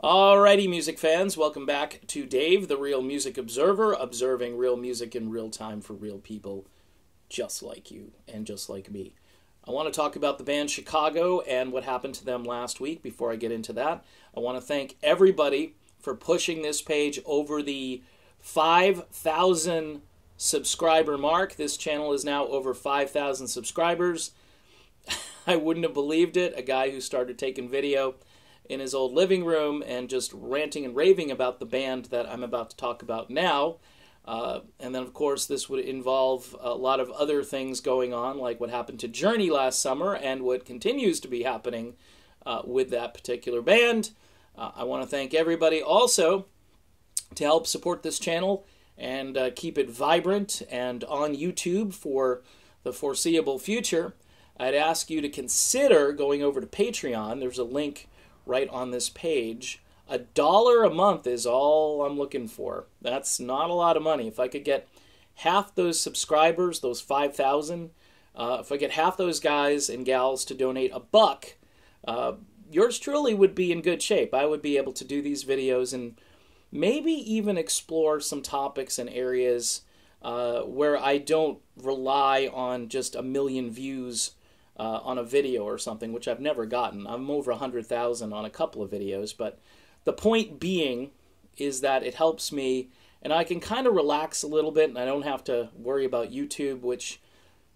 Alrighty, music fans, welcome back to Dave, the Real Music Observer, observing real music in real time for real people just like you and just like me. I want to talk about the band Chicago and what happened to them last week. Before I get into that, I want to thank everybody for pushing this page over the 5,000 subscriber mark. This channel is now over 5,000 subscribers. I wouldn't have believed it. A guy who started taking video in his old living room and just ranting and raving about the band that I'm about to talk about now. And then, of course, this would involve a lot of other things going on, like what happened to Journey last summer and what continues to be happening with that particular band. I want to thank everybody also to help support this channel and keep it vibrant and on YouTube for the foreseeable future. I'd ask you to consider going over to Patreon. There's a link right on this page. $1 a month is all I'm looking for. That's not a lot of money. If I could get half those subscribers, those 5,000, if I get half those guys and gals to donate $1, yours truly would be in good shape. I would be able to do these videos and maybe even explore some topics and areas where I don't rely on just 1 million views on a video or something, which I've never gotten. I'm over 100,000 on a couple of videos, but the point being is that it helps me, and I can kind of relax a little bit, and I don't have to worry about YouTube, which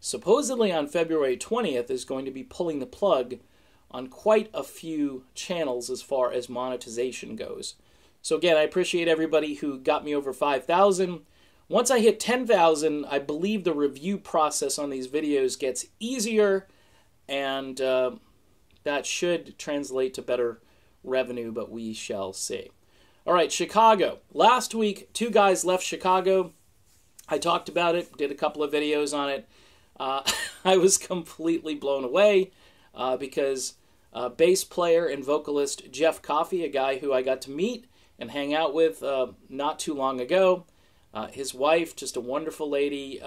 supposedly on February 20th is going to be pulling the plug on quite a few channels as far as monetization goes. So again, I appreciate everybody who got me over 5,000. Once I hit 10,000, I believe the review process on these videos gets easier, and that should translate to better revenue, but we shall see. All right, Chicago. Last week, 2 guys left Chicago. I talked about it, did a couple of videos on it. I was completely blown away because bass player and vocalist Jeff Coffey, a guy who I got to meet and hang out with not too long ago, his wife, just a wonderful lady.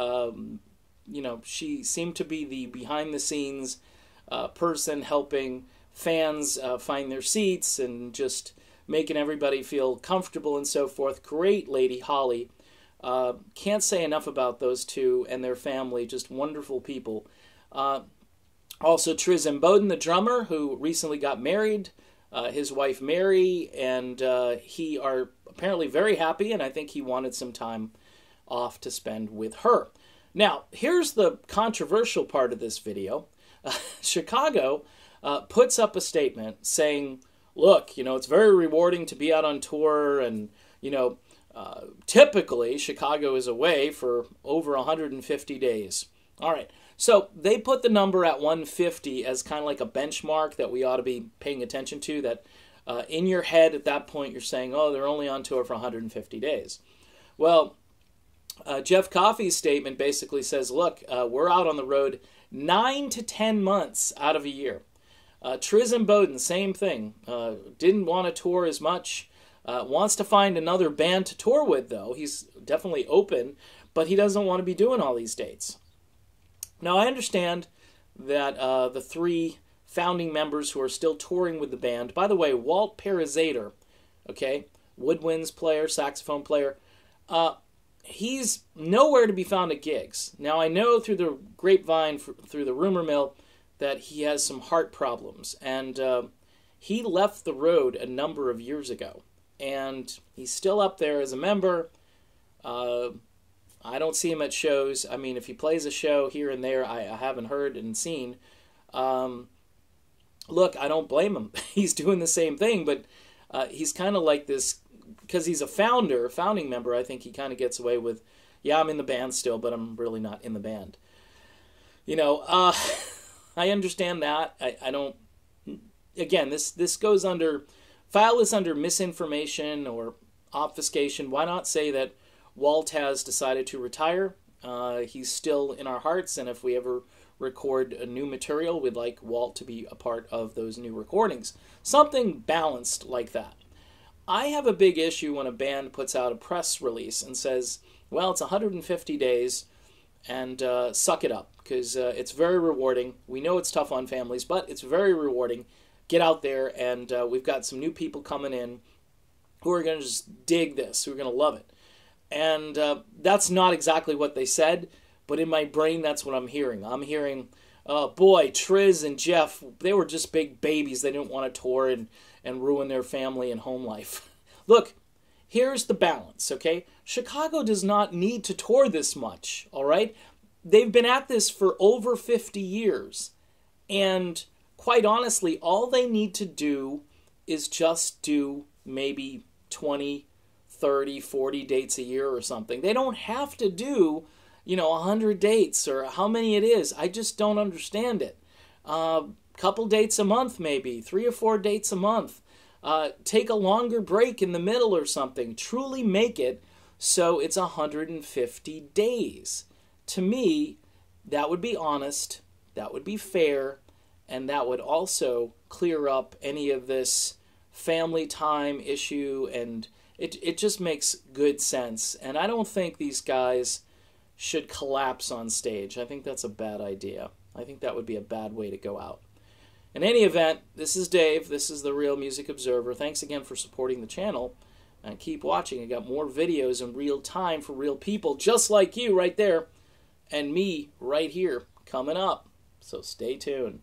You know, she seemed to be the behind-the-scenes person helping fans find their seats and just making everybody feel comfortable and so forth. Great lady, Holly. Can't say enough about those two and their family. Just wonderful people. Also, Tristan Bowden, the drummer, who recently got married. His wife, Mary, and he are apparently very happy, and I think he wanted some time off to spend with her. Now, here's the controversial part of this video. Chicago puts up a statement saying, look, you know, it's very rewarding to be out on tour, and, you know, typically Chicago is away for over 150 days. All right, so they put the number at 150 as kind of like a benchmark that we ought to be paying attention to, that in your head at that point you're saying, oh, they're only on tour for 150 days. Well, Jeff Coffey's statement basically says, look, we're out on the road 9 to 10 months out of a year. Tristan Bowden, same thing. Didn't want to tour as much. Wants to find another band to tour with, though. He's definitely open, but he doesn't want to be doing all these dates. Now, I understand that the 3 founding members who are still touring with the band, by the way, Walt Perizator, okay, woodwinds player, saxophone player, he's nowhere to be found at gigs. Now, I know through the grapevine, through the rumor mill, that he has some heart problems, and he left the road a number of years ago, and he's still up there as a member. I don't see him at shows. I mean, if he plays a show here and there, I haven't heard and seen. Look, I don't blame him. He's doing the same thing, but he's kind of like this, because he's a founding member, I think he kind of gets away with, yeah, I'm in the band still, but I'm really not in the band. You know, I understand that. I don't, again, this goes under, file this under misinformation or obfuscation. Why not say that Walt has decided to retire? He's still in our hearts, and if we ever record a new material, we'd like Walt to be a part of those new recordings. Something balanced like that. I have a big issue when a band puts out a press release and says, well, it's 150 days, and suck it up, because it's very rewarding. We know it's tough on families, but it's very rewarding. get out there, and we've got some new people coming in who are going to just dig this, who are going to love it. And that's not exactly what they said, but in my brain, that's what I'm hearing. I'm hearing, boy, Triz and Jeff, they were just big babies. They didn't want to tour and ruin their family and home life. Look, here's the balance, okay? Chicago does not need to tour this much, all right? They've been at this for over 50 years. And quite honestly, all they need to do is just do maybe 20, 30, 40 dates a year or something. They don't have to do, 100 dates or how many it is. I just don't understand it. Couple dates a month maybe, 3 or 4 dates a month. Take a longer break in the middle or something. Truly make it so it's 150 days. To me, that would be honest, that would be fair, and that would also clear up any of this family time issue, and it just makes good sense. And I don't think these guys should collapse on stage. I think that's a bad idea. I think that would be a bad way to go out. In any event, this is Dave. This is the Real Music Observer. Thanks again for supporting the channel. And keep watching. I got more videos in real time for real people just like you right there. And me right here coming up. So stay tuned.